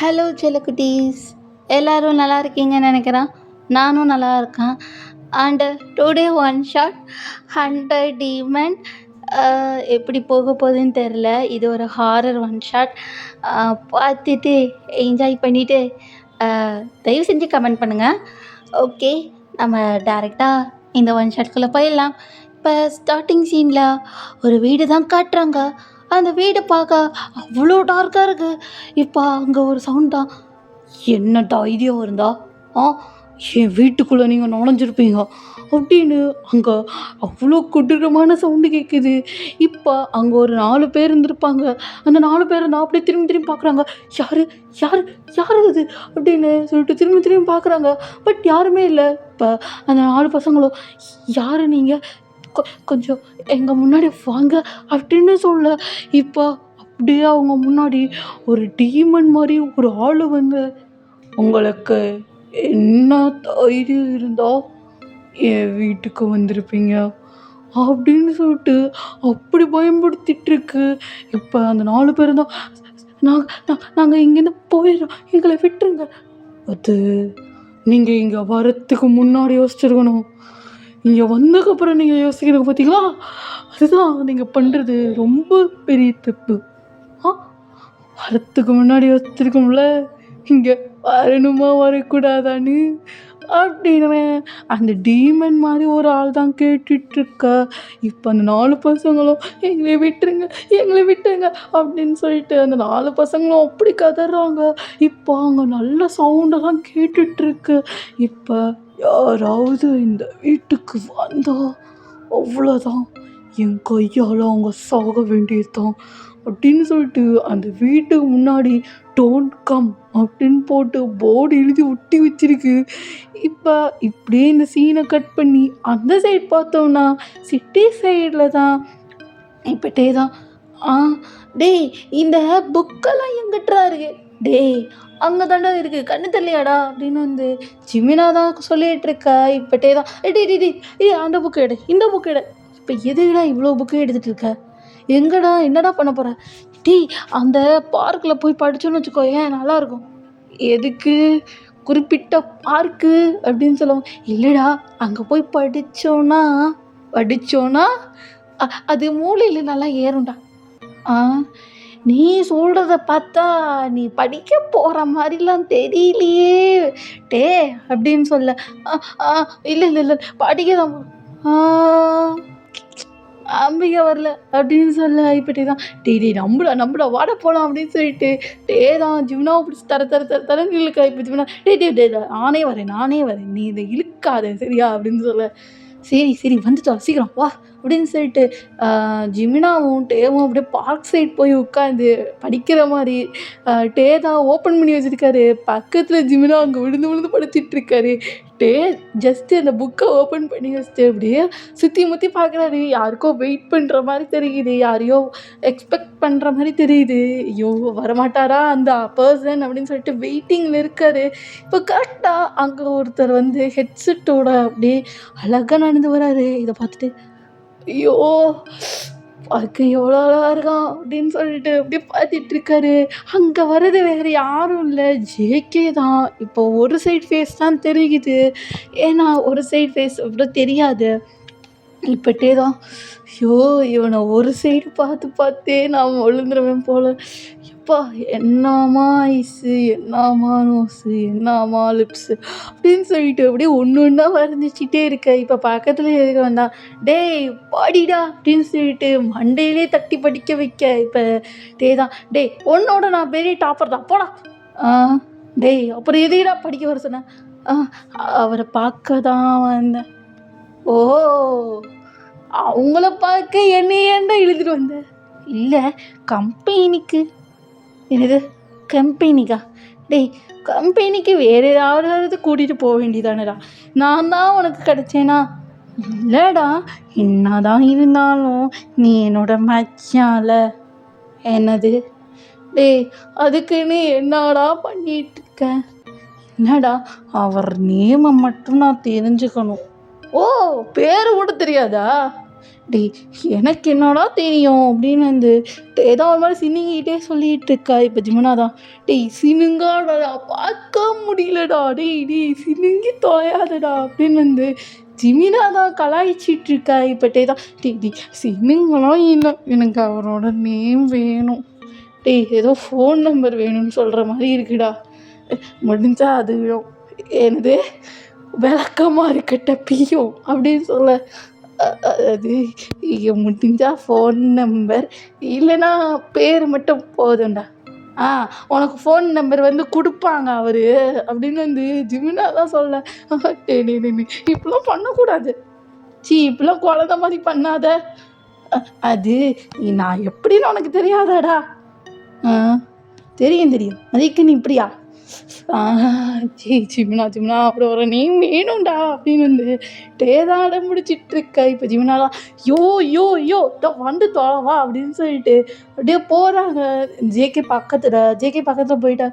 Hello செல்லக்குட்டீஸ், எல்லோரும் நல்லா இருக்கீங்கன்னு நினைக்கிறேன். நானும் நல்லா இருக்கேன். And today one shot 100 demon. எப்படி போக போகுதுன்னு தெரில. இது ஒரு ஹாரர் ஒன் ஷாட். பார்த்துட்டு என்ஜாய் பண்ணிவிட்டு தயவு செஞ்சு கமெண்ட் பண்ணுங்கள். ஓகே, நம்ம டேரெக்டாக இந்த ஒன் ஷாட்குள்ளே போயிடலாம். இப்போ ஸ்டார்டிங் சீனில் ஒரு வீடு தான் காட்டுறாங்க. அந்த வீடு பார்க்க அவ்வளோ டார்க்காக இருக்குது. இப்போ அங்கே ஒரு சவுண்டா, என்ன தைரியம் இருந்தா என் வீட்டுக்குள்ளே நீங்கள் நுழைஞ்சிருப்பீங்க அப்படின்னு அங்கே அவ்வளோ கொடூரமான சவுண்டு கேட்குது. இப்போ அங்கே ஒரு 4 பேர் இருந்திருப்பாங்க. அந்த 4 பேர் நான் அப்படியே திரும்பி திரும்பி பார்க்குறாங்க. யார் யார் யார் இது அப்படின்னு சொல்லிட்டு திரும்பி திரும்பி பார்க்குறாங்க. பட் யாருமே இல்லை. இப்போ அந்த 4 பசங்களும், யார் நீங்கள், கொஞ்சம் எங்கள் முன்னாடி வாங்க அப்படின்னு சொல்ல. இப்போ அப்படியே அவங்க முன்னாடி ஒரு டீமன் மாதிரி ஒரு ஆள் வந்து, உங்களுக்கு என்ன தைரியம் இருந்தால் என் வீட்டுக்கு வந்திருப்பீங்க அப்படின்னு சொல்லிட்டு அப்படி பயன்படுத்திகிட்ருக்கு. இப்போ அந்த 4 பேர் தான், நாங்கள் இங்கேருந்து போயிடுறோம், எங்களை விட்டுருங்க. அது நீங்கள் இங்கே வரத்துக்கு முன்னாடி யோசிச்சிருக்கணும். இங்கே வந்ததுக்கப்புறம் நீங்கள் யோசிக்கிறீங்க பார்த்தீங்களா, அதுதான் நீங்கள் பண்ணுறது ரொம்ப பெரிய தப்பு. வரத்துக்கு முன்னாடி யோசிச்சிருக்கோம்ல, இங்கே வரணுமா வரக்கூடாதான்னு அப்படின்னு அந்த டீமன் மாதிரி ஒரு ஆள் தான் கேட்டுட்ருக்க. இப்போ அந்த 4 பசங்களும் எங்களை விட்டுருங்க எங்களை விட்டுருங்க அப்படின்னு சொல்லிட்டு அந்த 4 பசங்களும் அப்படி கதறாங்க. இப்போ அங்கே நல்ல சவுண்டெல்லாம் கேட்டுட்ருக்கு. இப்போ யாராவது இந்த வீட்டுக்கு வந்தா அவ்வளோதான், என் கையால் அவங்க சாக வேண்டியதுதான் அப்படின்னு சொல்லிட்டு அந்த வீட்டுக்கு முன்னாடி டோன்ட் கம் அப்படின்னு போட்டு போர்டு எழுதி ஒட்டி வச்சிருக்கு. இப்போ இப்படியே இந்த சீனை கட் பண்ணி அந்த சைட் பார்த்தோம்னா சிட்டி சைடில் தான் இப்பட்டே தான். டேய், இந்த புக்கெல்லாம் எங்கிட்டா இருக்கு? டேய், அங்கே தாண்டா இருக்குது, கண்ணு தெரியலையாடா அப்படின்னு வந்து ஜிமினா தான் சொல்லிகிட்டு இருக்கா. இப்பட்டே தான், டே அந்த புக்கு எடு, இந்த புக்கு எடு. இப்போ எதுடா இவ்வளோ புக்கு எடுத்துகிட்டு இருக்க? எங்கடா, என்னடா பண்ண போகிற? டேய், அந்த பார்க்கில் போய் படித்தோன்னு வச்சுக்கோ, ஏன் நல்லாயிருக்கும். எதுக்கு குறிப்பிட்ட பார்க்கு அப்படின்னு சொல்லுவோம். இல்லைடா, அங்கே போய் படித்தோன்னா அது மூளையில் நல்லா ஏறும்டா. நீ சொல்கிறத பார்த்தா நீ படிக்க போகிற மாதிரிலாம் தெரியலையே டே அப்படின்னு சொல்ல. இல்லை படிக்க தான் அம்பிகை வரல அப்படின்னு சொல்ல. இப்படி தான் டே நம்புடா வாட போகலாம் அப்படின்னு சொல்லிட்டு தான் ஜிம்னாவை பிடிச்சி தரன்னு இழுக்கா. இப்போ ஜிம்னா டே நானே வரேன் நீ இதை இழுக்காத சரியா அப்படின்னு சொல்ல. சரி வந்துட்டோம், சீக்கிரம் வா அப்படின்னு சொல்லிட்டு ஜிமினாவும் டேவும் அப்படியே பார்க் சைட் போய் உட்காந்து படிக்கிற மாதிரி தான் ஓப்பன் பண்ணி வச்சுருக்காரு. பக்கத்தில் ஜிமினா அங்கே விழுந்து படுத்திகிட்ருக்காரு. ஜஸ்ட்டு அந்த புக்கை ஓப்பன் பண்ணி வச்சுட்டு அப்படியே சுற்றி முற்றி பார்க்குறாரு. யாருக்கோ வெயிட் பண்ணுற மாதிரி தெரியுது, யாரையோ எக்ஸ்பெக்ட் பண்ணுற மாதிரி தெரியுது. ஐயோ வரமாட்டாரா அந்த பர்சன் அப்படின்னு சொல்லிட்டு வெயிட்டிங்கில் இருக்காரு. இப்போ கரெக்டாக அங்கே ஒருத்தர் வந்து ஹெட்செட்டோட அப்படியே அழகாக நடந்து வராரு. இதை பார்த்துட்டு ஐயோ பார்க்க எவ்வளோ அழகாக இருக்கான் அப்படின்னு சொல்லிட்டு அப்படியே பார்த்துட்ருக்காரு. அங்கே வர்றது வேறு யாரும் இல்லை, ஜேகே தான். இப்போ ஒரு சைட் ஃபேஸ் தான் தெரியுது, ஏன்னா ஒரு சைட் ஃபேஸ் அவ்வளோ தெரியாது. இப்பட்டே தான், ஐயோ இவனை ஒரு சைடு பார்த்தே நான் விழுந்துருவேன் போல். எப்பா என்னம்மா ஐஸு, என்னம்மா நோஸு, என்னம்மா லிப்ஸு அப்படின்னு சொல்லிட்டு அப்படியே ஒன்றா வரைஞ்சிச்சிட்டே இருக்க. இப்போ பக்கத்தில் எதுக்கு வந்தா, டேய் பாடிடா அப்படின்னு சொல்லிட்டு மண்டையிலே தட்டி படிக்க வைக்க. இப்போ தான் உன்னோட நான் பெரிய டாப்பர் தான் போடா. டேய் அப்புறம் எதையடா படிக்க வர சொன்னேன்? அவரை பார்க்க தான் வந்தேன். ஓ, அவங்கள பார்க்க என்னையேண்டா இழுத்துட்டு வந்த? இல்லை, கம்பெனிக்கு. என்னது கம்பெனிக்கா? டேய் கம்பெனிக்கு வேறு யாராவது கூட்டிகிட்டு போக வேண்டியதானடா, நான் தான் உனக்கு கிடச்சேனா? இல்லைடா, என்னதான் இருந்தாலும் நீ என்னோட மச்சான்ல. என்னது? டேய் அதுக்குன்னு என்னடா பண்ணிகிட்ருக்க? என்னடா, அவர் நேமை மட்டும் நான் தெரிஞ்சுக்கணும். ஓ, பேர் கூட தெரியாதா? டேய் எனக்கு என்னடா தெரியும் அப்படின்னு வந்து ஏதோ ஒரு மாதிரி சினுங்கிட்டே சொல்லிட்டு இருக்கா இப்போ ஜிமுனா தான். டேய் சினுங்காடா பார்க்க முடியலடா, டேய் சினுங்கி தொலையாதடா அப்படின்னு வந்து ஜிமினா தான் கலாய்ச்சிட்டு இருக்கா இப்போ தான். டேய் சினுங்கலாம் இல்லை, எனக்கு அவரோட நேம் வேணும். டேய் ஏதோ ஃபோன் நம்பர் வேணும்னு சொல்கிற மாதிரி இருக்குடா. முடிஞ்சா அது விடும். என்னது விளக்கமாக இருக்கட்ட பியும் அப்படின்னு சொல்ல, அது முடிஞ்சா ஃபோன் நம்பர் இல்லைன்னா பேர் மட்டும் போதும்டா. உனக்கு ஃபோன் நம்பர் வந்து கொடுப்பாங்க அவர் அப்படின்னு வந்து ஜிமினா தான் சொல்ல. டேய் இப்படிலாம் பண்ணக்கூடாது. இப்படிலாம் குழந்த மாதிரி பண்ணாத. அது நான் எப்படின்னு உனக்கு தெரியாதாடா? தெரியும் அதுக்கு நீ இப்படியா? ஜிமினா அப்புறம் ஒரு நேம் வேணும்டா அப்படின்னு வந்து டேதாட முடிச்சிட்டு இருக்க இப்போ ஜிமினாலாம். யோ வந்து தொலைவா அப்படின்னு சொல்லிட்டு அப்படியே போகிறாங்க. ஜேகே பக்கத்தில் போயிட்டா.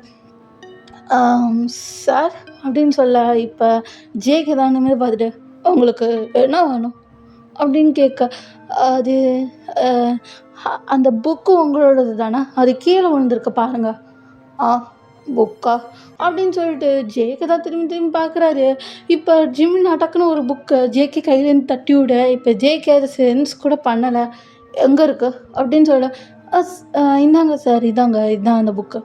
சார் அப்படின்னு சொல்ல இப்போ ஜேகே தான் மாதிரி பார்த்துட்டு உங்களுக்கு என்ன வேணும் அப்படின்னு கேட்க, அது அந்த புக்கு உங்களோடது தானே, அது கீழே விழுந்திருக்கு பாருங்க. புக்கா அப்படின்னு சொல்லிட்டு ஜேகே தான் திரும்பி பார்க்குறாரு. இப்போ ஜிமினா டக்குன்னு ஒரு புக்கை ஜேகே கையிலேருந்து தட்டி விட, இப்போ ஜேகே அதை சென்ஸ் கூட பண்ணலை. எங்கே இருக்கு அப்படின்னு சொல்ல, இந்தாங்க சார், இதுதான் அந்த புக்கு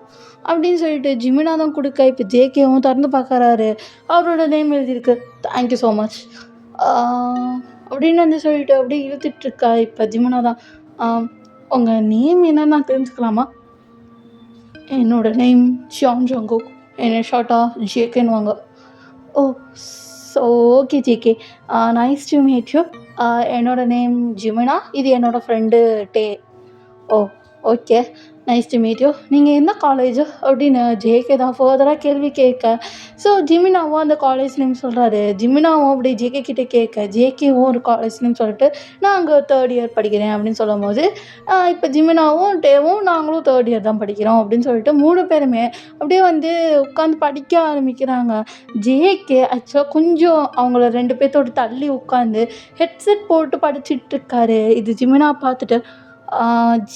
அப்படின்னு சொல்லிட்டு ஜிமினா தான் கொடுக்க. இப்போ ஜேகேவும் திறந்து பார்க்குறாரு. அவரோட நேம் எழுதியிருக்கு. தேங்க்யூ ஸோ மச் அப்படின்னு வந்து சொல்லிட்டு அப்படியே இழுத்துட்ருக்கா இப்போ ஜிமினா தான். உங்கள் நேம் என்னன்னு நான் தெரிஞ்சுக்கலாமா? என்னோட நேம் ஷியான் ஜங்குக், என்னை ஷார்ட்டாக ஜேகேன்னு. Oh so okay JK, nice to meet you. என்னோட நேம் ஜிமினா, இது என்னோடய ஃப்ரெண்டு டே. Oh okay, nice to meet you. நீங்கள் என்ன காலேஜு அப்படின்னு ஜேகே தான் ஃபர்தராக கேள்வி கேட்க. ஸோ ஜிமினாவும் அந்த காலேஜ் நேம் சொல்கிறாரு. ஜிமினாவும் அப்படி ஜேகே கிட்டே கேட்க, ஜேகேவும் ஒரு காலேஜ் நேம் சொல்லிட்டு நான் அங்கே 3rd இயர் படிக்கிறேன் அப்படின்னு சொல்லும் போது, இப்போ ஜிமினாவும் டேவும் நாங்களும் 3rd இயர் தான் படிக்கிறோம் அப்படின்னு சொல்லிட்டு 3 பேருமே அப்படியே வந்து உட்காந்து படிக்க ஆரம்பிக்கிறாங்க. ஜேகே ஆக்சுவலாக கொஞ்சம் அவங்கள 2 பேர்த்தோடு தள்ளி உட்காந்து ஹெட்செட் போட்டு படிச்சிட்ருக்காரு. இது ஜிமினா பார்த்துட்டு,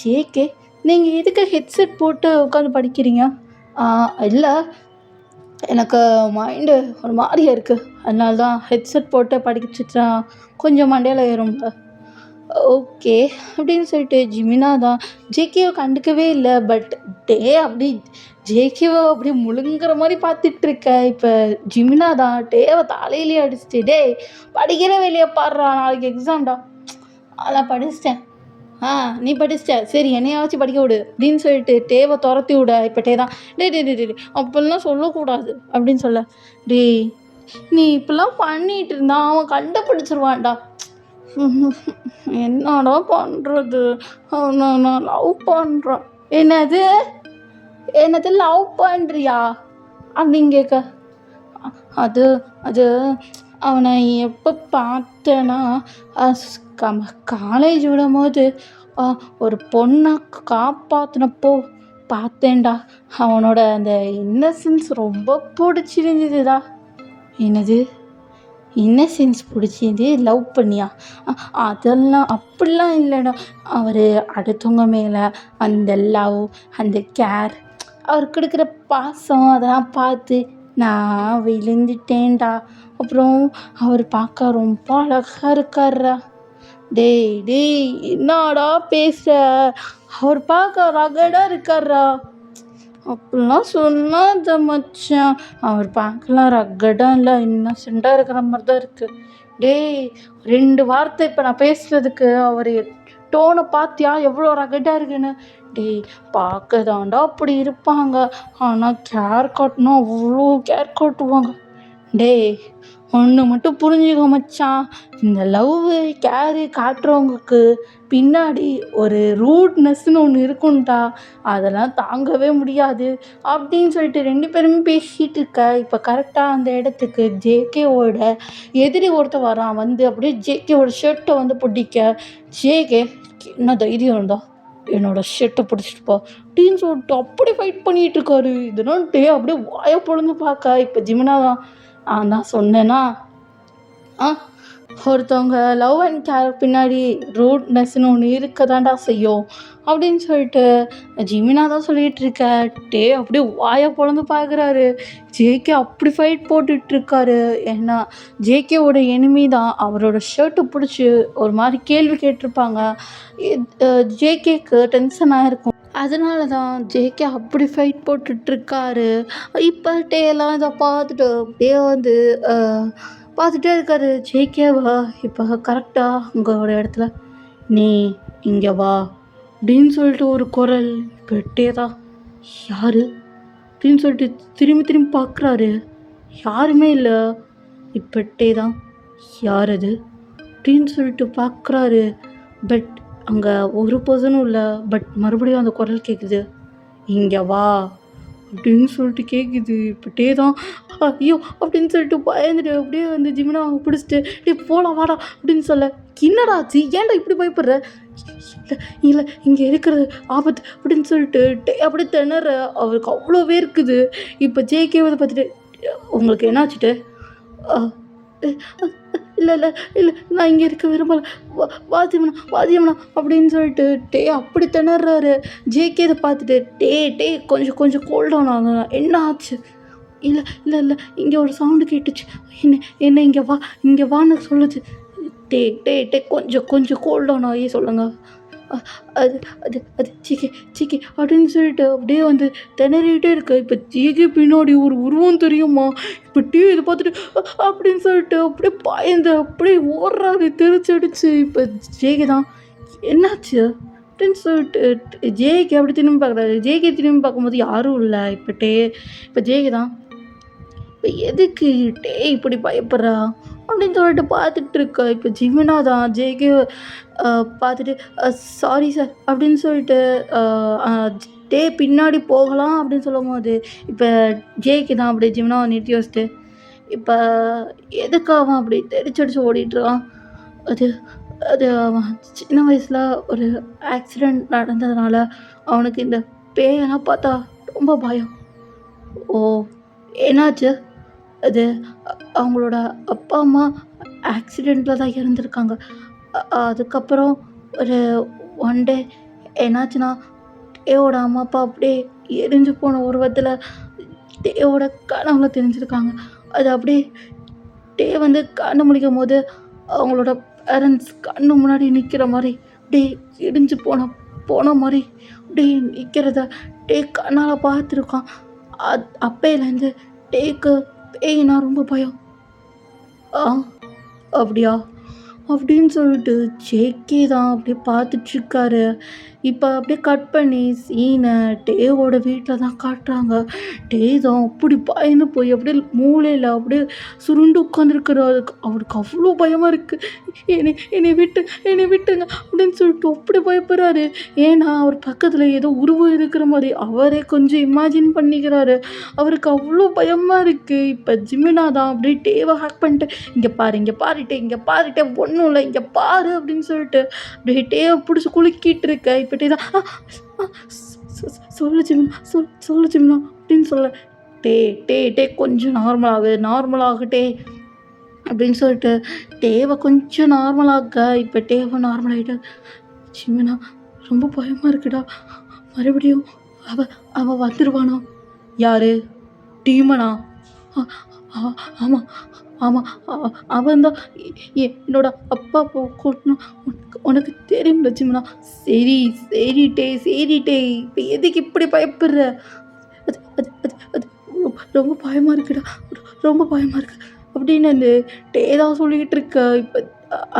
ஜேகே நீங்கள் எதுக்கு ஹெட்செட் போட்டு உட்காந்து படிக்கிறீங்க? இல்லை, எனக்கு மைண்டு ஒரு மாதிரியா இருக்குது, அதனால தான் ஹெட்செட் போட்டு படிச்சுட்டா கொஞ்சம் மண்டையில் ஏறும்ல. ஓகே அப்படின்னு சொல்லிட்டு ஜிமினா தான் ஜேகேவை கண்டுக்கவே இல்லை. பட் அப்படி ஜேகேவை அப்படியே முழுங்குற மாதிரி பார்த்துட்ருக்க. இப்போ ஜிமினா தான் டேவை தலையிலேயே அடிச்சுட்டு, டேய் படிக்கிற வேலையை பாடுறா, நாளைக்கு எக்ஸாம்டா. அதெல்லாம் படிச்சிட்டேன். நீ படிச்சிட்ட, சரி என்னையாச்சும் படிக்க விடு அப்படின்னு சொல்லிட்டு டேவை துரத்தி விட. இப்போ டே தான், டே அப்படிலாம் சொல்லக்கூடாது அப்படின்னு சொல்ல. டேய் நீ இப்படிலாம் பண்ணிகிட்டு இருந்தா அவன் கண்டுபிடிச்சிருவான்டா. என்னடா பண்ணுறது, நான் லவ் பண்ணுறேன். என்னது லவ் பண்ணுறியா அப்படின்னு கேட்க, அது அது அவனை எப்போ பார்த்தேன்னா காலேஜ் விடும்போது ஒரு பொண்ணை காப்பாற்றினப்போ பார்த்தேன்டா. அவனோட அந்த இன்னசென்ஸ் ரொம்ப பிடிச்சிருந்ததுடா. என்னது இன்னசென்ஸ் பிடிச்சிருந்து லவ் பண்ணியா? அதெல்லாம் அப்படிலாம் இல்லைடா. அவர் அடுத்தவங்க மேலே அந்த லவ், அந்த கேர், அவர் கொடுக்குற பாசம் அதெல்லாம் பார்த்து நான் விழுந்துட்டேன்டா. அப்புறம் அவர் பார்க்க ரொம்ப அழகாக இருக்கார்ரா. டேய் என்னடா பேசுகிற, அவர் பார்க்க ரகடாக இருக்கார்ரா. அப்படிலாம் சொல்லாத மச்சான், அவர் பார்க்கலாம் ரகடாக இல்லை, இன்னசென்ட்டாக இருக்கிற மாதிரி தான் இருக்குது. டேய் 2 வார்த்தை இப்போ நான் பேசுகிறதுக்கு அவர் டோனை பார்த்தியா எவ்வளோ ரகடாக இருக்குன்னு? டேய் பார்க்க தாண்டா அப்படி இருப்பாங்க, ஆனால் கேர் காட்டினா அவ்வளோ கேர் காட்டுவாங்க. டேய் ஒன்று மட்டும் புரிஞ்சுக்க மச்சான், இந்த லவ்வு கேரு காட்டுறவங்களுக்கு பின்னாடி ஒரு ரூட்னஸ்ன்னு ஒன்று இருக்கும்டா, அதெல்லாம் தாங்கவே முடியாது அப்படின்னு சொல்லிட்டு 2 பேருமே பேசிகிட்டு இருக்க. இப்போ கரெக்டாக அந்த இடத்துக்கு ஜேகேவோட எதிரி ஒருத்தர் வரான். வந்து அப்படியே ஜேகேவோட ஷர்ட்டை வந்து பிடிக்க, ஜேகே என்ன தைரியம் இருந்தா என்னோட ஷர்ட்டை பிடிச்சிட்டு போ அப்படின்னு சொல்லிட்டு அப்படி ஃபைட் பண்ணிகிட்டு இருக்காரு. இதெல்லாம் அப்படியே வாயை பொழுது பார்க்க. இப்போ ஜிமினா தான், நான் சொன்னேன்னா ஒருத்தவங்க லவ் அண்ட் கேர் பின்னாடி ரூட்னஸ்ன்னு ஒன்று இருக்க தான்டா செய்யும் அப்படின்னு சொல்லிட்டு ஜிமினா தான் சொல்லிகிட்டு இருக்க. டே அப்படியே வாயை பொழந்து பார்க்குறாரு. ஜேகே அப்படி ஃபைட் போட்டுட்ருக்காரு. ஏன்னா ஜேகேவோட எனிமி தான் அவரோட ஷர்ட்டை பிடிச்சி ஒரு மாதிரி கேள்வி கேட்டிருப்பாங்க. ஜேகேக்கு டென்ஷன் ஆகிருக்கும். அதனால தான் ஜேகே அப்படி ஃபைட் போட்டுட்ருக்காரு. இப்போ டேலாம் இதை பார்த்துட்டு அப்படியே வந்து பார்த்துட்டே இருக்காரு. ஜேகேவா இப்போ கரெக்டாக உங்களோட இடத்துல நீ இங்கே வா அப்படின்னு சொல்லிட்டு ஒரு குரல். இப்போ டேதான் யார் அப்படின்னு சொல்லிட்டு திரும்பி திரும்பி பார்க்குறாரு. யாருமே இல்லை. இப்போ டேதான் யார் அது அப்படின்னு சொல்லிட்டு பார்க்குறாரு. பட் அங்கே ஒரு பர்சனும் இல்லை. பட் மறுபடியும் அந்த குரல் கேட்குது, இங்கே வா அப்படின்னு சொல்லிட்டு கேட்குது. இப்போ டே தான் ஐயோ அப்படின்னு சொல்லிட்டு பயந்துட்டு அப்படியே வந்து ஜிமினா அவங்க பிடிச்சிட்டு டே போகலாம் வாடா அப்படின்னு சொல்ல, என்னடா ஆச்சு, ஏன்டா இப்படி பயப்படுற, இல்லை இல்லை இங்கே இருக்கிறது ஆபத்து அப்படின்னு சொல்லிட்டு டே அப்படியே திணற. அவருக்கு அவ்வளோவே இருக்குது. இப்போ ஜேகே வந்து பார்த்துட்டு உங்களுக்கு என்னாச்சுட்டு, இல்லை இல்லை இல்லை நான் இங்கே இருக்க விரும்பலை, வாத்தியம்னா அப்படின்னு சொல்லிட்டு டே அப்படி திணறாரு. ஜேகே இதை பார்த்துட்டு டே கொஞ்சம் கோல்ட் டவுன் ஆகுங்க, என்ன ஆச்சு, இல்லை இல்லை இல்லை இங்கே ஒரு சவுண்டு கேட்டுச்சு, என்ன இங்கே வான்னு சொல்லுச்சு. டே கொஞ்சம் கோல்ட் டவுன் ஆகி சொல்லுங்கள். அது அது அது சிக்கி அப்படின்னு சொல்லிட்டு அப்படியே வந்து திணறிகிட்டே இருக்கு. இப்போ ஜேகே பின்னாடி ஒரு உருவம் தெரியுமா, இப்போ இதை பார்த்துட்டு அப்படின்னு சொல்லிட்டு அப்படியே பயந்து அப்படியே ஓடுறாரு தெரிச்சடிச்சு. இப்போ ஜேகே தான் என்னாச்சு அப்படின்னு சொல்லிட்டு ஜேகே அப்படி திரும்பி பார்க்குறாரு. ஜேகே திரும்பி பார்க்கும்போது யாரும் இல்லை. இப்போ ஜேகே தான் இப்போ எதுக்கு டே இப்படி பயப்படுறா அப்படின்னு சொல்லிட்டு பார்த்துட்டு இருக்கா. இப்போ ஜிமினா தான் ஜேகே பார்த்துட்டு சாரி சார் அப்படின்னு சொல்லிட்டு டே பின்னாடி போகலாம் அப்படின்னு சொல்லும் போது இப்போ ஜேகே தான் அப்படியே ஜிமினாவை நிறுத்தி வச்சுட்டு இப்போ எதுக்காக அவன் அப்படி தெரிச்சடிச்சு ஓடிட்டுருக்கான், அது அவன் சின்ன வயசில் ஒரு ஆக்சிடெண்ட் நடந்ததுனால அவனுக்கு இந்த பேயெல்லாம் பார்த்தா ரொம்ப பயம். ஓ என்னாச்சு, அது அவங்களோட அப்பா அம்மா ஆக்சிடெண்ட்டில் தான் இறந்துருக்காங்க. அதுக்கப்புறம் ஒரு ஒன் டே என்னாச்சுன்னா டேவோட அம்மா அப்பா அப்படியே எரிஞ்சு போன உருவத்தில் டேவோட கனவுல தெரிஞ்சிருக்காங்க. அது அப்படியே டே வந்து கண்ணு முழிக்கும் போது அவங்களோட பேரண்ட்ஸ் கண்ணு முன்னாடி நிற்கிற மாதிரி அப்படியே இடிஞ்சு போன மாதிரி அப்படியே நிற்கிறத டே கண்ணால் பார்த்துருக்கான். அப்பையிலேருந்து டேக்கு பேய்னா ரொம்ப பயம். அப்படியா அப்படின்னு சொல்லிட்டு ஜேகே தான் அப்படியே பார்த்துட்ருக்காரு. இப்போ அப்படியே கட் பண்ணி சீனை டேவோட வீட்டில் தான் காட்டுறாங்க. டே தான் அப்படி பயந்து போய் அப்படியே மூளையில் அப்படியே சுருண்டு உட்காந்துருக்குறாரு. அவருக்கு அவ்வளோ பயமாக இருக்குது. என்னை விட்டுங்க அப்படின்னு சொல்லிட்டு அப்படி பயப்படுறாரு. ஏன்னா அவர் பக்கத்தில் ஏதோ உருவம் இருக்கிற மாதிரி அவரே கொஞ்சம் இமேஜின் பண்ணிக்கிறாரு. அவருக்கு அவ்வளோ பயமாக இருக்குது. இப்போ ஜிமினா தான் அப்படியே டேவை ஹேக் பண்ணிட்டு இங்கே பாருட்டே ஒன்றும் இல்லை இங்கே பாரு அப்படின்னு சொல்லிட்டு அப்படியே டேவை பிடிச்சி குலுக்கிட்டு இருக்க. இப்போ டே தான் சொல்லு ஜிமினா அப்படின்னு சொல்ல, டே கொஞ்சம் நார்மலாகட்டே அப்படின்னு சொல்லிட்டு டேவை கொஞ்சம் நார்மலாக. இப்போ டேவை நார்மல் ஆகிட்டு, ஜிமினா ரொம்ப பயமாக இருக்குடா, மறுபடியும் அவள் வந்துடுவானா, யார் டீமனா, ஆமாம் அவன் தான் என்னோட அப்பா கொட்டணும் உனக்கு தெரியும்ல ஜிமினா. சரி டே இப்போ எதுக்கு இப்படி பயப்படுற, அது அது அது அது ரொம்ப பயமாக இருக்குடா, ரொம்ப பயமாக இருக்கு அப்படின்னு அந்த டே தான் சொல்லிக்கிட்டு இருக்க. இப்போ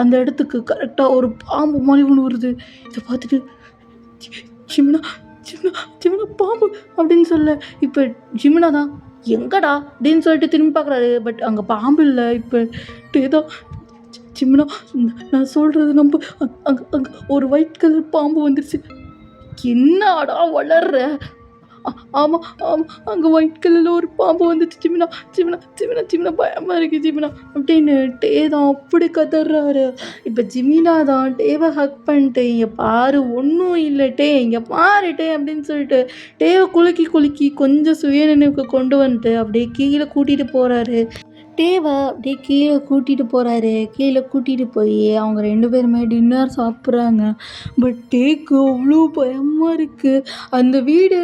அந்த இடத்துக்கு கரெக்டாக ஒரு பாம்பு மாதிரி ஒன்று வருது. இதை பார்த்துட்டு ஜிமினா பாம்பு அப்படின்னு சொல்ல, இப்போ ஜிமினா தான் எங்கடா அப்படின்னு சொல்லிட்டு திரும்பி பார்க்குறாரு. பட் அங்கே பாம்பு இல்லை. இப்போ டேதான் ஜிமினா நான் சொல்கிறது நம்ப, அங்கே ஒரு ஒயிட் கலர் பாம்பு வந்துருச்சு. என்னடா வளர்ற, ஆமாம் அங்கே ஒயிட் கலரில் ஒரு பாம்பு வந்துச்சு ஜிமினா பயமாக இருக்குது ஜிமினா அப்படின்னு டே தான் அப்படி கதறாரு. இப்போ ஜிமினா தான் டேவை ஹக் பண்ணிட்டு இங்கே பாரு ஒன்றும் இல்லை இங்கே பாரு அப்படின்னு சொல்லிட்டு டேவை குலுக்கி கொஞ்சம் சுயநினைவுக்கு கொண்டு வந்துட்டு அப்படியே கீழே கூட்டிகிட்டு போகிறாரு. தேவ அப்படியே கீழ கூட்டிட்டு போறாரு. கீழ கூட்டிட்டு போய் அவங்க 2 பேருமே டின்னர் சாப்பிட்றாங்க. பட் டேக்கு அவ்வளோ பயமா இருக்கு. அந்த வீடு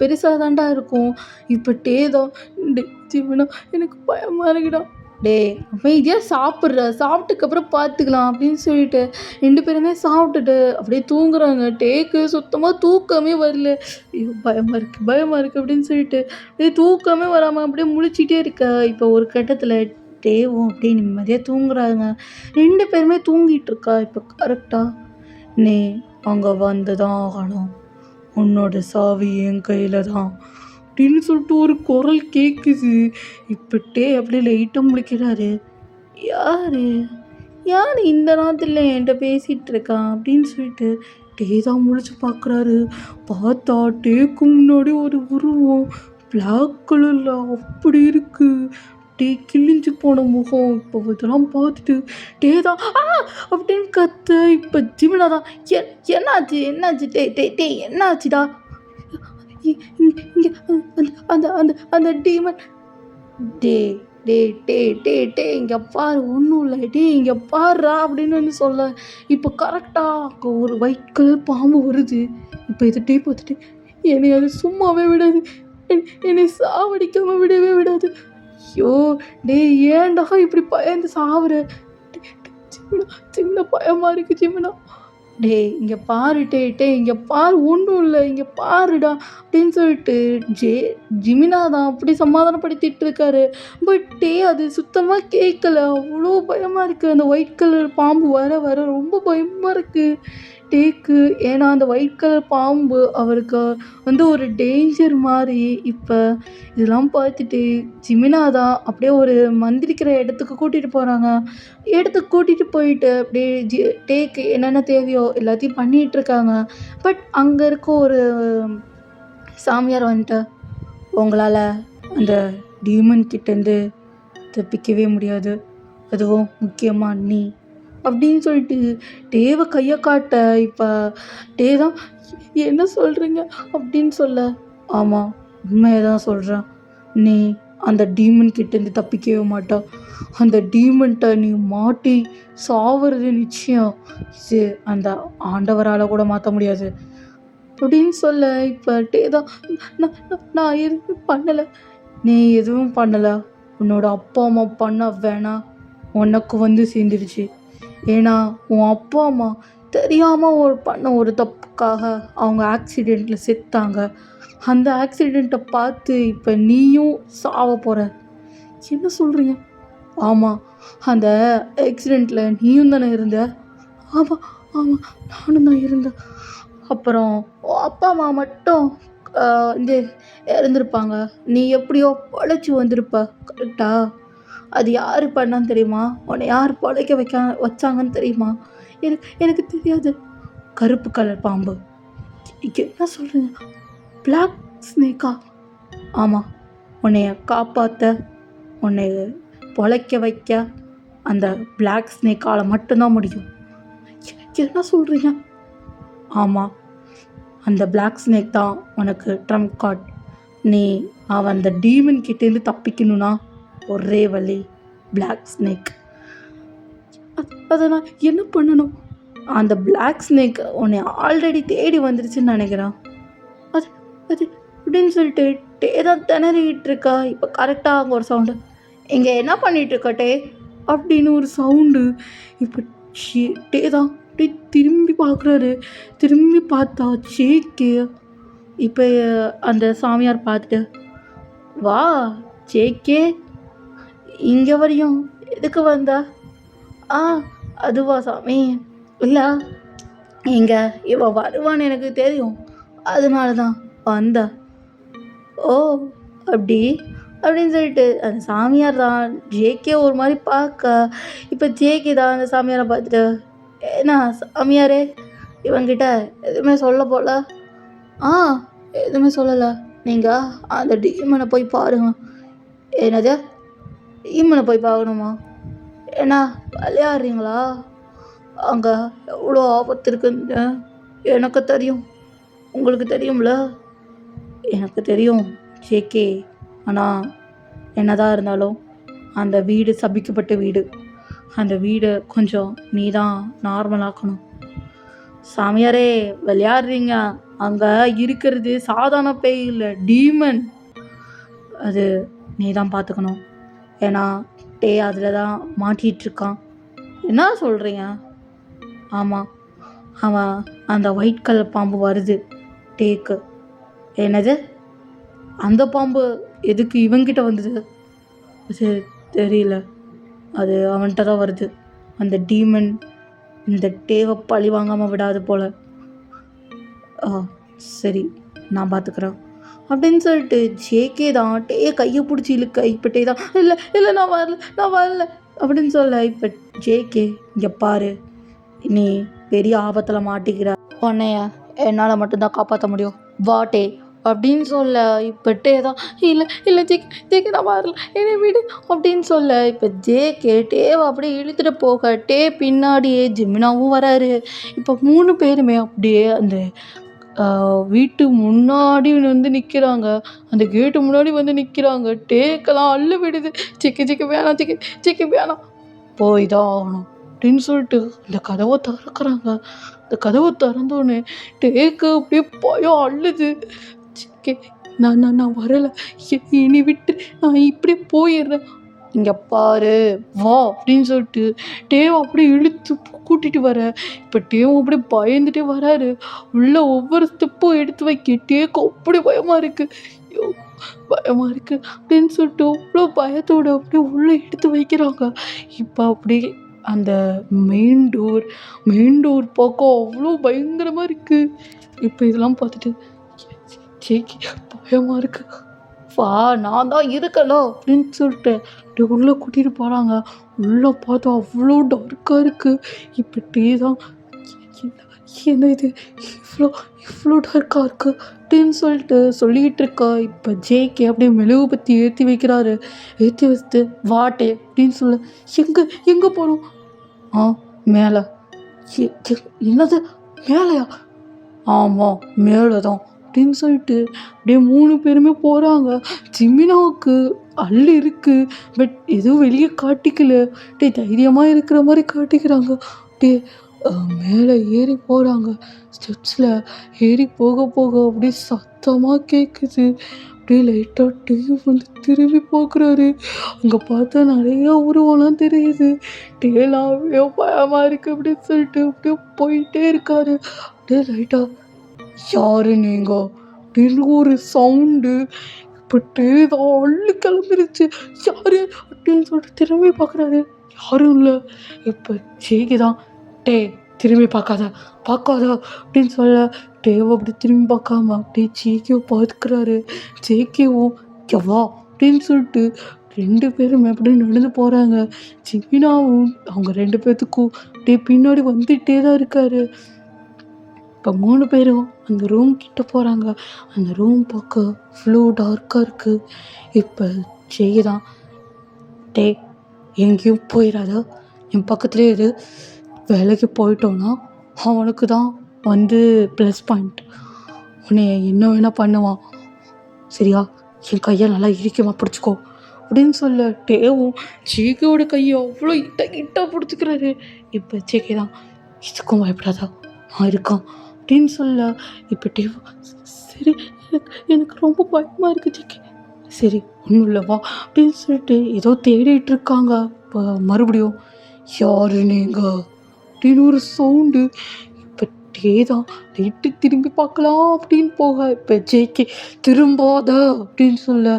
பெருசா தான்டா இருக்கும். இப்ப டே தான் ஜீவனா எனக்கு பயமா இருக்குடா. டேய் அமைதியா சாப்பிட்ற. சாப்பிட்டதுக்கப்புறம் பார்த்துக்கலாம் அப்படின்னு சொல்லிட்டு 2 பேருமே சாப்பிட்டுட்டு அப்படியே தூங்குறாங்க. டேக்கு சுத்தமா தூக்கமே வரல. ஐயோ! பயமா இருக்கு அப்படின்னு சொல்லிட்டு அப்படியே தூக்கமே வராம அப்படியே முழிச்சிட்டே இருக்க. இப்போ ஒரு கட்டத்தில டேவும் அப்படியே நிம்மதியா தூங்குறாங்க. 2 பேருமே தூங்கிட்டு இருக்கா. இப்போ கரெக்ட்டா நீ அங்க வந்து தான் ஆகணும். உன்னோட சாவி என் கையில தான் அப்படின்னு சொல்லிட்டு ஒரு குரல் கேட்குது. இப்போ டே அப்படியே லைட்டா முழிக்கிறாரு. யாரு யார் இந்த நேரத்துல என்கிட்ட பேசிட்டு இருக்கான் அப்படின்னு சொல்லிட்டு டே தான் முழிச்சு பார்க்குறாரு. பார்த்தா டேக்கு முன்னாடி ஒரு உருவம் பிளாக் கலர்ல அப்படி இருக்கு. டே கிழிஞ்சு போன முகம். இப்போ இதெல்லாம் பார்த்துட்டு டே தான் அப்படின்னு கத்த. இப்போ ஜிமினா தான் என்னாச்சு டே டே டே என்னாச்சுடா? இங்க அந்த அந்த அந்த டீமன் டே டே டே டே டே இங்கே பாரு ஒன்றும் இல்லை டே இங்கே பாருடா அப்படின்னு வந்து சொல்ல. இப்போ கரெக்டாக அங்கே ஒரு ஒயிட் கலர் பாம்பு வருது. இப்போ இதை டே பார்த்துட்டு என்னை அது சும்மாவே விடாது. என்னை சாவடிக்காமல் விடவே விடாது. ஐயோ டே ஏன்டா இப்படி பயந்து சாவுற? சின்ன பயமாக இருக்குது ஜிமினா. டேய் இங்கே பாரு டே இங்கே பாரு ஒன்றும் இல்லை இங்கே பாருடா அப்படின்னு சொல்லிட்டு ஜிமினா தான் அப்படி சமாதானப்படுத்திட்டு இருக்காரு. பட் டே அது சுத்தமாக கேட்கல. அவ்வளோ பயமாக இருக்குது. அந்த ஒயிட் கலர் பாம்பு வர ரொம்ப பயமாக இருக்குது டேக்கு. ஏன்னா அந்த ஒயிட் கலர் பாம்பு அவருக்கு வந்து ஒரு டேஞ்சர் மாதிரி. இப்போ இதெல்லாம் பார்த்துட்டு ஜிமினா தான் அப்படியே ஒரு மந்திரிக்கிற இடத்துக்கு கூட்டிகிட்டு போகிறாங்க. இடத்துக்கு கூட்டிகிட்டு போயிட்டு அப்படியே டேக்கு என்னென்ன தேவையோ எல்லாத்தையும் பண்ணிகிட்ருக்காங்க. பட் அங்கே இருக்க ஒரு சாமியார் வந்துட்டு உங்களால் அந்த டீமன் கிட்டேருந்து தப்பிக்கவே முடியாது, அதுவும் முக்கியமாக நீ அப்படின்னு சொல்லிட்டு டேவை கையை காட்ட. இப்போ டே தான் என்ன சொல்கிறீங்க அப்படின்னு சொல்ல. ஆமாம் உண்மையை தான் சொல்கிறேன். நீ அந்த டீமன் கிட்டேருந்து தப்பிக்கவே மாட்டா. அந்த டீமன்ட்ட நீ மாட்டி சாவுறது நிச்சயம். இது அந்த ஆண்டவரால் கூட மாற்ற முடியாது அப்படின்னு சொல்ல. இப்போ டே தான் நான் எதுவும் பண்ணலை. நீ எதுவும் பண்ணலை. உன்னோட அப்பா அம்மா பண்ண வேணாம் உனக்கு வந்து சேர்ந்துடுச்சு. ஏன்னா உன் அப்பா அம்மா தெரியாமல் பண்ண ஒரு தப்புக்காக அவங்க ஆக்சிடெண்ட்டில் செத்தாங்க. அந்த ஆக்சிடெண்ட்டை பார்த்து இப்போ நீயும் சாவ போகிற. என்ன சொல்கிறீங்க? ஆமாம் அந்த ஆக்சிடெண்ட்டில் நீயும் தானே இருந்த? ஆமாம் ஆமாம் நானும் தான் இருந்தேன். அப்புறம் அப்பா அம்மா மட்டும் வந்து இறந்துருப்பாங்க. நீ எப்படியோ பொழைச்சி வந்திருப்ப கரெக்டா? அது யார் பண்ணான்னு தெரியுமா? உன்னை யார் பொழைக்க வச்சாங்கன்னு தெரியுமா? எனக்கு தெரியாது. கருப்பு கலர் பாம்பு. என்ன சொல்கிறீங்க? பிளாக் ஸ்னேக்கா? ஆமாம் உன்னைய காப்பாற்ற உன்னை பொழைக்க வைக்க அந்த பிளாக் ஸ்னேக்கால் மட்டும்தான் முடியும். என்ன சொல்கிறீங்க? ஆமாம் அந்த பிளாக் ஸ்னேக் தான் உனக்கு ட்ரம்ப் கார்ட். நீ அவன் அந்த டீமன் கிட்டேருந்து தப்பிக்கணும்னா ஒரே வழி பிளாக் ஸ்னேக். அதை நான் என்ன பண்ணணும்? அந்த பிளாக் ஸ்னேக் உன்னை ஆல்ரெடி தேடி வந்துருச்சுன்னு நினைக்கிறேன். அது அது அப்படின்னு சொல்லிட்டு டே தான் திணறிக்கிட்டு இருக்கா. இப்போ கரெக்டாக அங்கே ஒரு சவுண்டு, இங்கே என்ன பண்ணிகிட்ருக்கா டே அப்படின்னு ஒரு சவுண்டு. இப்போ டே தான் அப்படியே திரும்பி பார்க்குறாரு. திரும்பி பார்த்தா ஜேகே. இப்போ அந்த சாமியார் பார்த்துட்டு, வா ஜேகே இங்கே வரையும் எதுக்கு வந்தா? அதுவா சாமி? இல்லை இங்கே இவ வருவான்னு எனக்கு தெரியும், அதனால தான் வந்தா. ஓ அப்படி அப்படின்னு சொல்லிட்டு அந்த சாமியார் தான் ஜேகே ஒரு மாதிரி பார்க்க. இப்போ ஜேகே தான் அந்த சாமியாரை பார்த்துட்டு, ஏன்னா சாமியாரே இவங்கிட்ட எதுவுமே சொல்ல போல? எதுவுமே சொல்லலை. நீங்கள் அந்த டீமனை போய் பாருங்க. என்னது டீமனை போய் பார்க்கணுமா? ஏன்னா விளையாடுறீங்களா? அங்கே எவ்வளோ ஆபத்து இருக்குன்னு எனக்கு தெரியும். உங்களுக்கு தெரியும்ல? எனக்கு தெரியும் ஜேகே. ஆனால் என்னதான் இருந்தாலும் அந்த வீடு சபிக்கப்பட்ட வீடு. அந்த வீடை கொஞ்சம் நீ தான் நார்மலாக்கணும். சாமியாரே விளையாடுறீங்க, அங்கே இருக்கிறது சாதாரண பேய் இல்லை, டீமன். அது நீ தான் பார்த்துக்கணும். ஏன்னா அதில் தான் மாட்டிகிட்ருக்கான். என்ன சொல்கிறீங்க? ஆமாம், அவன் அந்த ஒயிட் கலர் பாம்பு வருது டேக்கு. என்னது? அந்த பாம்பு எதுக்கு இவங்கிட்ட வந்தது? அது தெரியல, அது அவன்கிட்ட தான் வருது. அந்த டீமன் இந்த டேவை பழி வாங்காமல் விடாது போல். சரி, நான் பார்த்துக்குறேன் அப்படின்னு சொல்லிட்டு ஜேகே தான் கையை பிடிச்சி இழுக்க. இப்போ தான் இல்லை இல்லை நான் வரல அப்படின்னு சொல்ல. இப்போ ஜேகே இங்கே பாரு, நீ பெரிய ஆபத்தில் மாட்டிக்கிற, உன்னைய என்னால் மட்டும்தான் காப்பாற்ற முடியும், வாட்டே அப்படின்னு சொல்ல. இப்போ தான் இல்லை ஜேகே நான் வரல, என்னை விடு அப்படின்னு சொல்ல. இப்போ ஜேகே டேவை அப்படியே இழுத்துட்டு போக பின்னாடியே ஜிமினாவும் வராரு. இப்போ 3 பேருமே அப்படியே அந்த வீட்டு முன்னாடி நிற்கிறாங்க. அந்த கேட்டு முன்னாடி நிற்கிறாங்க. டேக்கெல்லாம் அள்ளு விடுது. சிக்கி வேணாம், சிக்கி வேணாம், போய் தான் ஆகணும் அப்படின்னு சொல்லிட்டு அந்த கதவை திறக்கிறாங்க. அந்த கதவை திறந்தோடனே டேக்கு அப்படியே பயம் அள்ளுது. சிக்கி நான் வரலை, இனி விட்டு நான் இப்படி போயிடுறேன், இங்கே பாரு வா அப்படின்னு சொல்லிட்டு டேவை அப்படியே இழுத்து கூட்டிகிட்டு வர. இப்போ டேவும் அப்படியே பயந்துட்டே வராரு. உள்ள ஒவ்வொரு ஸ்டெப்பும் எடுத்து வைக்க டேக்கு அப்படி பயமாக இருக்குது. அப்படின்னு சொல்லிட்டு அவ்வளோ பயத்தோடு அப்படியே உள்ளே எடுத்து வைக்கிறாங்க. இப்போ அப்படியே அந்த மெயின் டோர் பக்கம் அவ்வளோ பயங்கரமாக இருக்குது. இப்போ இதெல்லாம் பார்த்துட்டு ஜேகே பயமாக இருக்குது. வா, நான் தான் இருக்கலோ அப்படின்னு சொல்லிட்டு உள்ளே கூட்டிகிட்டு போகிறாங்க. உள்ளே பார்த்தா அவ்வளோ டார்க்காக இருக்குது. இப்போ தான் என்ன இது இவ்வளோ டார்க்காக இருக்குது அப்படின்னு சொல்லிகிட்டு இருக்கா. இப்போ ஜேகே அப்படியே மெழுகு பற்றி ஏற்றி வைக்கிறாரு. ஏற்றி வச்சுட்டு வாட்டே அப்படின்னு சொல்ல. எங்கே போகிறோம்? மேலே. என்னது மேலையா? ஆமாம், மேலே தான் அப்படின்னு சொல்லிட்டு அப்படியே 3 பேருமே போகிறாங்க. ஜிமினாவுக்கு அள்ளு இருக்குது, பட் எதுவும் வெளியே காட்டிக்கல. தைரியமாக இருக்கிற மாதிரி காட்டிக்கிறாங்க. அப்படியே மேலே ஏறி போகிறாங்க. ஸ்டெப்ஸில் ஏறி போக அப்படியே சத்தமாக கேட்குது. அப்படியே லைட்டாக திரும்பி பார்க்குறாரு. அங்கே பார்த்தா நிறையா உருவம்லாம் தெரியுது. டேலாவே பயமாக இருக்குது அப்படின்னு சொல்லிட்டு அப்படியே போயிட்டே இருக்காரு. அப்படியே லைட்டாக யாரு நீங்க அப்படின்னு ஒரு சவுண்டு. இப்போ தான் அள்ளு கிளம்பிருச்சு. யாரு அப்படின்னு சொல்லிட்டு திரும்பி பார்க்குறாரு. யாரும் இல்லை. இப்போ ஜேகே தான் திரும்பி பார்க்காத அப்படின்னு சொல்ல. டேவை அப்படி திரும்பி பார்க்காம அப்படியே ஜேகேவை பார்த்துக்கிறாரு. ஜேகேவும் எவ்வா அப்படின்னு சொல்லிட்டு 2 பேரும் அப்படியே நடந்து போகிறாங்க. ஜிமினாவும் அவங்க 2 பேர்த்துக்கும் அப்படியே பின்னாடி வந்துகிட்டே தான் இருக்காரு. இப்போ 3 பேரும் அந்த ரூம் கிட்ட போகிறாங்க. அந்த ரூம் பார்க்க அவ்வளோ டார்க்காக இருக்குது. இப்போ ஜெய் தான் எங்கேயும் போயிடாத, என் பக்கத்துலேயே இரு, வேலைக்கு போயிட்டோன்னா அவனுக்கு தான் ப்ளஸ் பாயிண்ட், உன்னை என்ன வேணால் பண்ணுவான், சரியா? என் கையை நல்லா இறுக்கமாக பிடிச்சிக்கோ அப்படின்னு சொல்ல. டேவும் ஜேகேவோட கையை அவ்வளோ இட்டாக பிடிச்சிக்கிறாரு. இப்போ ஜேகே தான் இதுக்கும் பயப்படாதா, நான் இருக்கான் அப்படின்னு சொல்ல. இப்போ டேவ் சரி எனக்கு ரொம்ப பயமாக இருக்குது ஜேகே, சரி ஒன்றும் இல்லைவா அப்படின்னு சொல்லிட்டு ஏதோ தேடிட்டு இருக்காங்க. இப்போ மறுபடியும் யாரு நீங்கள் அப்படின்னு ஒரு சவுண்டு. இப்போ டே தான் லைட்டு திரும்பி பார்க்கலாம் அப்படின்னு போக. இப்போ ஜேகே திரும்பாத அப்படின்னு சொல்ல.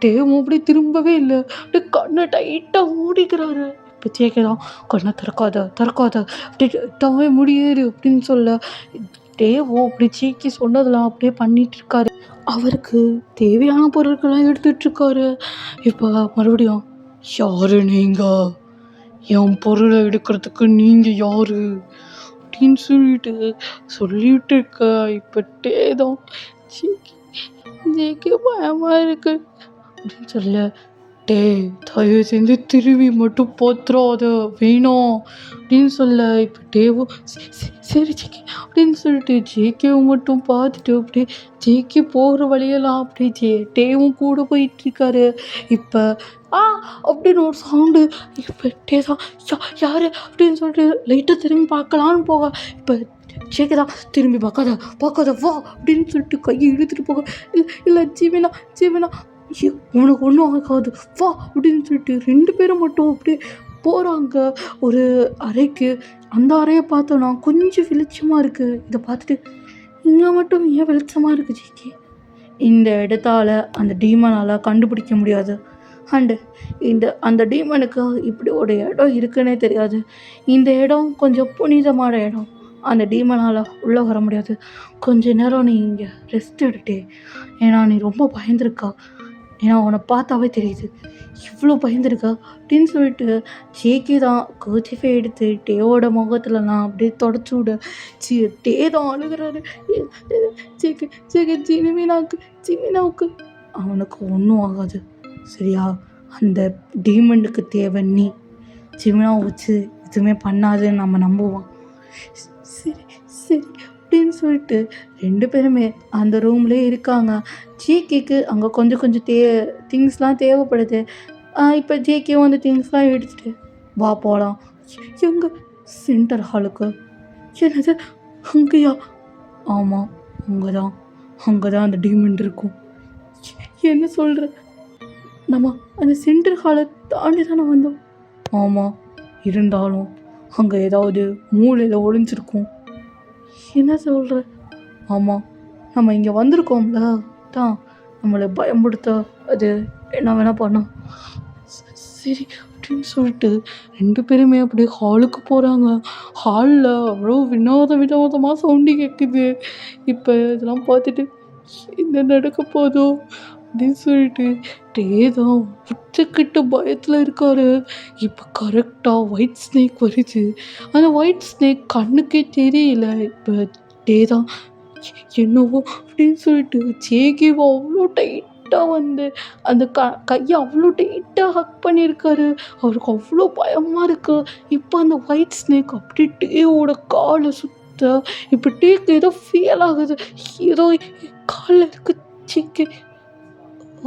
டேவும் அப்படியே திரும்பவே இல்லை. அப்படியே கண்ணை டைட்டாக மூடிக்கிறாரு. இப்போ ஜேகே தான் கண்ணை திறக்காத அப்படியே முடியேறு அப்படின்னு சொல்ல. டேவும் அப்படி ஜேகே சொன்னதெல்லாம் அப்படியே பண்ணிட்டு இருக்காரு. அவருக்கு தேவையான பொருட்கள்லாம் எடுத்துட்ருக்காரு. இப்போ மறுபடியும் யாரு நீங்கள், என் பொருளை எடுக்கிறதுக்கு நீங்கள் யாரு அப்படின்னு சொல்லிட்டு இருக்க. இப்போ டேதான் ஜேகே பயமாக இருக்கு அப்படின்னு சொல்ல. டேய் தயவு செஞ்சு திரும்பி மட்டும் போத்துறாத வேணாம் அப்படின்னு சொல்ல இப்போ டேவும் சரி ஜேகே அப்படின்னு சொல்லிட்டு ஜேகேவை மட்டும் பார்த்துட்டு அப்படியே ஜேகே போகிற வழியெல்லாம் அப்படியே டேவும் கூட போயிட்டுருக்காரு. இப்போ ஆ அப்படின்னு ஒரு சவுண்டு. இப்போ டே தான் யார் அப்படின்னு சொல்லிட்டு லைட்டாக திரும்பி பார்க்கலான்னு போக இப்போ ஜேகே தான் திரும்பி பார்க்காத வா அப்படின்னு சொல்லிட்டு கையை இழுத்துட்டு போக இல்லை ஜீவனா உனக்கு ஒன்றும் ஆகாது வா அப்படின்னு சொல்லிட்டு 2 பேரும் மட்டும் அப்படியே போகிறாங்க ஒரு அறைக்கு. அந்த அறையை பார்த்தோன்னா கொஞ்சம் வெளிச்சமாக இருக்குது. இதை பார்த்துட்டு இங்கே மட்டும் ஏன் வெளிச்சமாக இருக்குது ஜிகே? இந்த இடத்தால் அந்த டீமனால் கண்டுபிடிக்க முடியாது. அண்டு அந்த டீமனுக்கு இப்படி ஒரு இடம் இருக்குன்னே தெரியாது. இந்த இடம் கொஞ்சம் புனிதமான இடம். அந்த டீமனால் உள்ளே வர முடியாது. கொஞ்ச நேரம் நீ இங்கே ரெஸ்ட் எடுட்டே. ஏன்னா நீ ரொம்ப பயந்துருக்கா. ஏன்னா உன்னை பார்த்தாவே தெரியுது இவ்வளோ பயந்துருக்கா அப்படின்னு சொல்லிட்டு ஜேகே தான் கர்ச்சிஃபை எடுத்து டேவோட முகத்துலலாம் அப்படியே தொடச்சி விட டே தான் அழுகிறாரு. ஜேகே ஜிமினாவுக்கு அவனுக்கு ஒன்றும் ஆகாது சரியா? அந்த டீமனுக்கு தேவை நீ. ஜிமினாவை வச்சு எதுவுமே பண்ணாதுன்னு நம்ம நம்புவோம். சரி சரி அப்படின்னு சொல்லிட்டு 2 பேருமே அந்த ரூம்லேயே இருக்காங்க. ஜேகேக்கு அங்கே கொஞ்சம் திங்ஸ்லாம் தேவைப்படுது. இப்போ ஜேகேவும் அந்த திங்ஸ்லாம் எடுத்துகிட்டு வா போகலாம். எங்கள் சென்டர் ஹாலுக்கு. என்னது அங்கேயா? ஆமாம் அங்கே தான் அந்த டீமன் இருக்கும். என்ன சொல்கிற? நம்ம அந்த சென்டர் ஹாலை தாண்டி தானே வந்தோம். ஆமாம் இருந்தாலும் அங்கே ஏதாவது மூளையில் ஒளிஞ்சிருக்கும். என்ன சொல்கிற? ஆமாம் நம்ம இங்கே வந்திருக்கோம்ல தான் நம்மளை பயன்படுத்த அது என்ன வேணால் பண்ணோம். சரி அப்படின்னு சொல்லிட்டு 2 பேருமே அப்படியே ஹாலுக்கு போகிறாங்க. ஹாலில் அவ்வளோ வினோதமாக சவுண்டு கேட்குது. இப்போ இதெல்லாம் பார்த்துட்டு என்ன நடக்க போதோ அப்படின்னு சொல்லிட்டு டேதான் உச்சக்கிட்ட பயத்தில் இருக்காரு. இப்போ கரெக்டாக ஒயிட் ஸ்னேக் வருது. அந்த ஒயிட் ஸ்னேக் கண்ணுக்கே தெரியல. இப்போ டேதான் என்னவோ அப்படின்னு சொல்லிட்டு ஜேகேவை அவ்வளோ டைட்டாக வந்து அந்த கையை அவ்வளோ டைட்டாக ஹக் பண்ணியிருக்காரு. அவருக்கு அவ்வளோ பயமாக இருக்குது. இப்போ அந்த ஒயிட் ஸ்னேக் அப்படி டேவோட காலை சுத்த இப்போ டேக்கு ஏதோ ஃபீல் ஆகுது. ஏதோ காலில் இருக்கு. ஜேகே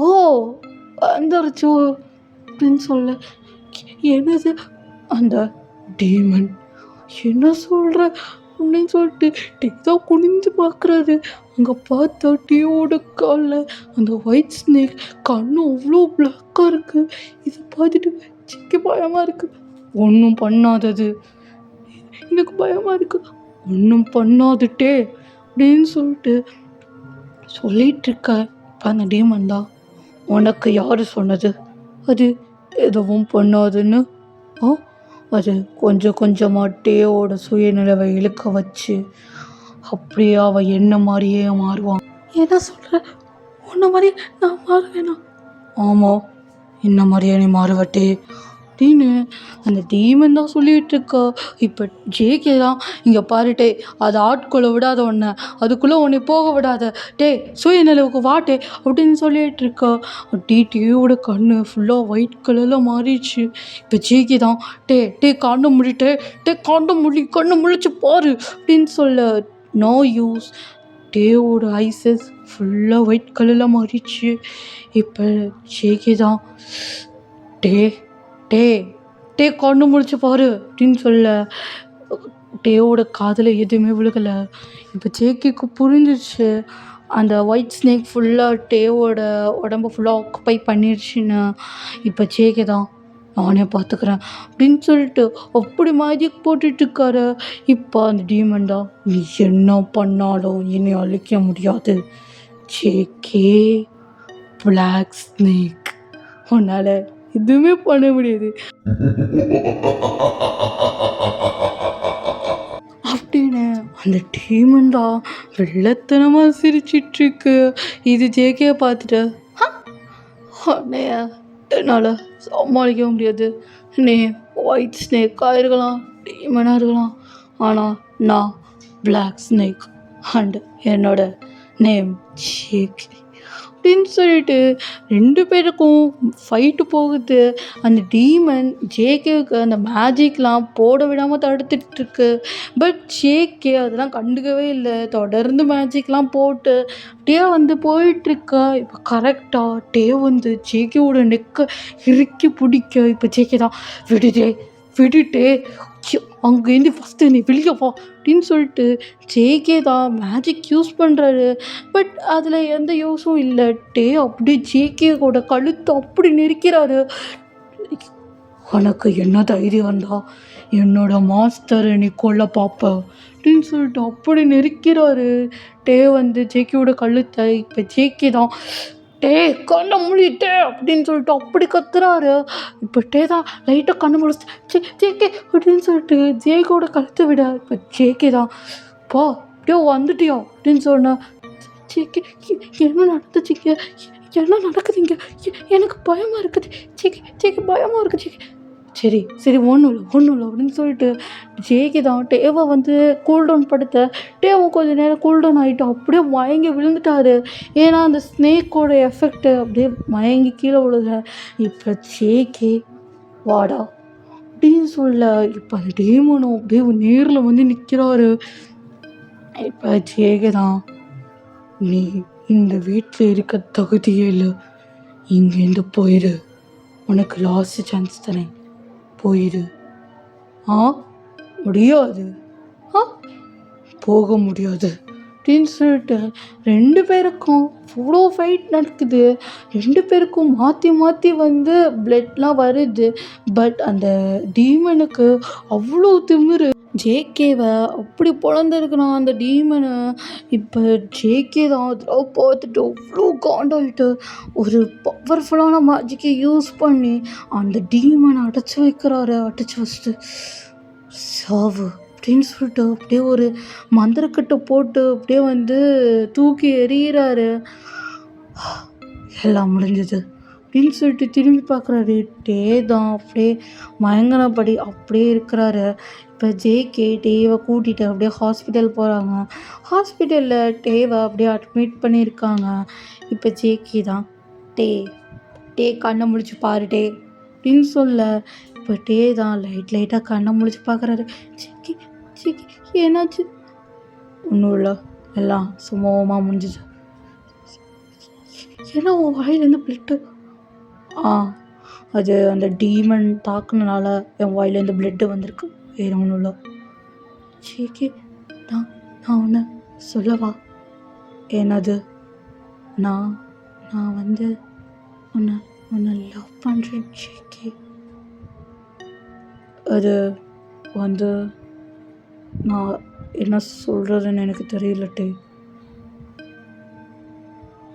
ஓ வந்துருச்சோ அப்படின்னு சொல்ல என்னது அந்த டீமன் என்ன சொல்கிற அப்படின்னு சொல்லிட்டு டீ தான் குனிஞ்சு பார்க்குறாரு. அங்கே பார்த்தா டீயோட காலில் அந்த ஒயிட் ஸ்னேக் கண்ணு அவ்வளோ பிளாக்காக இருக்குது. இதை பார்த்துட்டு சிக்க பயமாக இருக்குது. ஒன்றும் பண்ணாதது எனக்கு பயமாக இருக்குது. ஒன்றும் பண்ணாதுட்டே அப்படின்னு சொல்லிட்டு இருக்க. இப்போ அந்த டீமன் தான் உனக்கு யார் சொன்னது அது எதுவும் பண்ணாதுன்னு? அது கொஞ்சமாக டேவோட சுயநிலவை இழுக்க வச்சு அப்படியே அவள் என்ன மாதிரியே மாறுவான். என்ன சொல்கிற? உன்ன மாதிரியே நான் மாறுவேனா? ஆமாம் என்ன மாதிரியே நீ மாறுவட்டே அப்படின்னு அந்த டீமன் தான் சொல்லிகிட்டு இருக்கா. இப்போ ஜேகே தான் இங்கே பாருட்டே அதை ஆட்கொள்ள விடாத ஒன்றை அதுக்குள்ளே உன்னை போக விடாத டே சுயநிலவுக்கு வாட்டே அப்படின்னு சொல்லிகிட்டு இருக்கா. டீயோட கண்ணு ஃபுல்லாக ஒயிட் கலரில் மாறிடுச்சு. இப்போ ஜேகே தான் டே கண்ணு முடிட்டே கண்ணு முழிச்சு பாரு அப்படின்னு சொல்ல நோ யூஸ். டேவோட ஐசஸ் ஃபுல்லாக ஒயிட் கலரில் மாறிடுச்சு. இப்போ ஜேகே தான் டே கண்ணு முடிச்சு பாரு அப்படின்னு சொல்ல டேவோட காதில் எதுவுமே விழுகலை. இப்போ ஜேகேக்கு புரிஞ்சிருச்சு அந்த ஒயிட் ஸ்னேக் ஃபுல்லாக டேவோட உடம்பு ஃபுல்லாக ஆக்குப்பை பண்ணிடுச்சுன்னு. இப்போ ஜேகே தான் நானே பார்த்துக்கிறேன் அப்படின்னு சொல்லிட்டு அப்படி மேஜிக் போட்டுட்ருக்காரு. இப்போ அந்த டீமன் தான் நீ என்ன பண்ணாலும் என்னை அழிக்க முடியாது ஜேகே பிளாக் ஸ்னேக் உன்னால் எதுவுமே பண்ண முடியாது அப்படின்னு அந்த டீமன் தான் வெள்ளத்தனமாக சிரிச்சிட்ருக்கு. இது ஜேகே பார்த்துட்டு அண்ணைய என்னால் சமாளிக்க முடியாது. நீ ஒயிட் ஸ்னேக்காக இருக்கலாம் டீமனாக இருக்கலாம் ஆனால் நான் பிளாக் ஸ்னேக் அண்ட் என்னோட நேம் ஜேகே அப்படின்னு சொல்லிட்டு 2 பேருக்கும் ஃபைட்டு போகுது. அந்த டீமன் ஜேகேவுக்கு அந்த மேஜிக்லாம் போட விடாம தடுத்துட்ருக்கு. பட் ஜேகே அதெல்லாம் கண்டுக்கவே இல்ல. தொடர்ந்து மேஜிக்லாம் போட்டு அப்படியே வந்து போயிட்டுருக்கா. இப்போ கரெக்ட்டா டேவ் வந்து ஜேகேவோட நெக்க இறுக்கி பிடிக்க, இப்போ ஜேகே தான் விடுடே விடுடே அங்கேருந்து ஃபஸ்ட்டு நீ வெளியே வா அப்படின்னு சொல்லிட்டு ஜேகே தான் மேஜிக் யூஸ் பண்ணுறாரு. பட் அதில் எந்த யூஸும் இல்லை. அப்படியே ஜேகேவோட கழுத்தை அப்படி நெரிக்கிறாரு. உனக்கு என்ன தைரியம்டா என்னோட மாஸ்டரை நீ கொல்ல பார்ப்ப அப்படின்னு சொல்லிட்டு அப்படி நெரிக்கிறாரு. வந்து ஜேகேவோட கழுத்தை. இப்போ ஜேகே தான் கண்ணை மூடிட்டே அப்படின்னு சொல்லிட்டு அப்படி கத்துறாரு. இப்போ தான் லைட்டாக கண்ணை முடிச்சு ஜேகே அப்படின்னு சொல்லிட்டு ஜேகேவோட கழுத்தை விட இப்போ ஜேகே தான் பா அப்படியே வந்துட்டியா அப்படின்னு சொன்னேன். ஜேகே என்ன நடந்துச்சுங்க, என்ன நடக்குதுங்க, எனக்கு பயமாக இருக்குது ஜேகே பயமாக இருக்குது ஜேகே. சரி ஒன்றும் இல்லை அப்படின்னு சொல்லிட்டு ஜேகே தான் டேவை வந்து கூல்டவுன் படுத்த டேவும் கொஞ்சம் நேரம் கூல்டவுன் ஆகிட்டு அப்படியே மயங்கி விழுந்துட்டாரு. ஏன்னா அந்த ஸ்னேக்கோட எஃபெக்ட்டு அப்படியே மயங்கி கீழே விழுக. இப்போ ஜேகே வாடா அப்படின்னு சொல்ல இப்போ அந்த டேமனும் அப்படியே நேரில் வந்து நிற்கிறாரு. இப்போ ஜேகே தான் நீ இந்த வீட்டில் இருக்க தகுதியே இல்லை, இங்கேருந்து போயிடு, உனக்கு லாஸ்ட் சான்ஸ் தானே, போயிடு. முடியாது, போக முடியாது அப்படின்னு சொல்லிட்டு 2 பேருக்கும் அவ்வளோ ஃபைட் நடக்குது. 2 பேருக்கும் மாற்றி வந்து பிளட்லாம் வருது. பட் அந்த டீமனுக்கு அவ்வளோ திமிரு. ஜேகேவை அப்படி பொழந்திருக்கிறான் அந்த டீமனை. இப்போ ஜேகே தான் அதெல்லாம் பார்த்துட்டு அவ்வளோ காண்டாயிட்டு ஒரு பவர்ஃபுல்லான மேஜிக்கை யூஸ் பண்ணி அந்த டீமனை அடைச்சி வச்சுட்டு சாவு அப்படின்னு சொல்லிட்டு அப்படியே ஒரு மந்திரக்கட்டை போட்டு அப்படியே வந்து தூக்கி எறிகிறாரு. எல்லாம் முடிஞ்சது அப்படின்னு சொல்லிட்டு திரும்பி பார்க்குறாரு. தான் அப்படியே மயங்கினபடி அப்படியே இருக்கிறாரு. இப்போ ஜேகே டேவை கூட்டிகிட்டு அப்படியே ஹாஸ்பிட்டல் போகிறாங்க. ஹாஸ்பிட்டலில் டேவை அப்படியே அட்மிட் பண்ணியிருக்காங்க. இப்போ ஜேகே தான் கண்ணை முழிச்சு பாரு அப்படின்னு சொல்ல இப்போ தான் லைட்டாக கண்ணை முழிச்சு பார்க்குறாரு. ஜேகே என்னாச்சு? ஒன்றும் இல்லை, எல்லாம் சுமூகமாக முடிஞ்சிச்சு. ஏன்னா உன் வாயிலேருந்து பிளட்டு அது அந்த டீமன் தாக்குனால என் வாயிலேருந்து பிளட்டு வந்திருக்கு, வேறு ஒன்றும் இல்லை. ஜேகே நான் ஒன்று சொல்லவா? என்னது? நான் வந்து உன்னை லவ் பண்ணுறேன் ஜேகே. அது வந்து நான் என்ன சொல்கிறதுன்னு எனக்கு தெரியல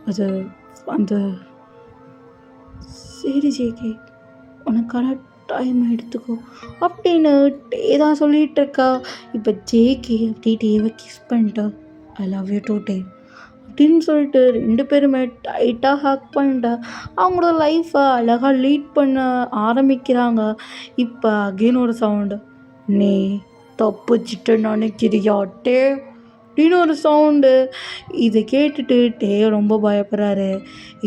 அது அந்த சரி ஜேகே உனக்கான டைம் எடுத்துக்கோ அப்படின்னு தான் சொல்லிகிட்டு இருக்கா. இப்போ ஜேகே அப்படி டேவை கிஸ் பண்ணிட்டா. ஐ லவ் யூ டே அப்படின்னு சொல்லிட்டு 2 பேருமே டைட்டாக ஹேக் பண்ணிட்டா அவங்களோட லைஃப்பை அழகாக லீட் பண்ண ஆரம்பிக்கிறாங்க. இப்போ அகெயின் ஒரு சவுண்டு, நீ தப்பிச்சிட்டு நினைக்கிறியா அப்படின்னு ஒரு சவுண்டு. இதை கேட்டுட்டு ரொம்ப பயப்படுறாரு.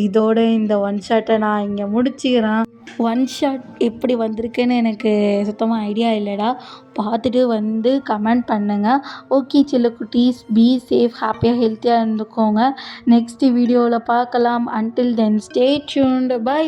இதோட இந்த 1 ஷாட்டை நான் இங்கே முடிச்சுக்கிறேன். 1 ஷாட் எப்படி வந்திருக்குன்னு எனக்கு சுத்தமாக ஐடியா இல்லைடா. பார்த்துட்டு வந்து கமெண்ட் பண்ணுங்கள். ஓகே செல்லக்குட்டீஸ், பி சேஃப், ஹாப்பியாக ஹெல்த்தியாக இருந்துக்கோங்க. நெக்ஸ்ட் வீடியோவில் பார்க்கலாம். Until then stay tuned. By.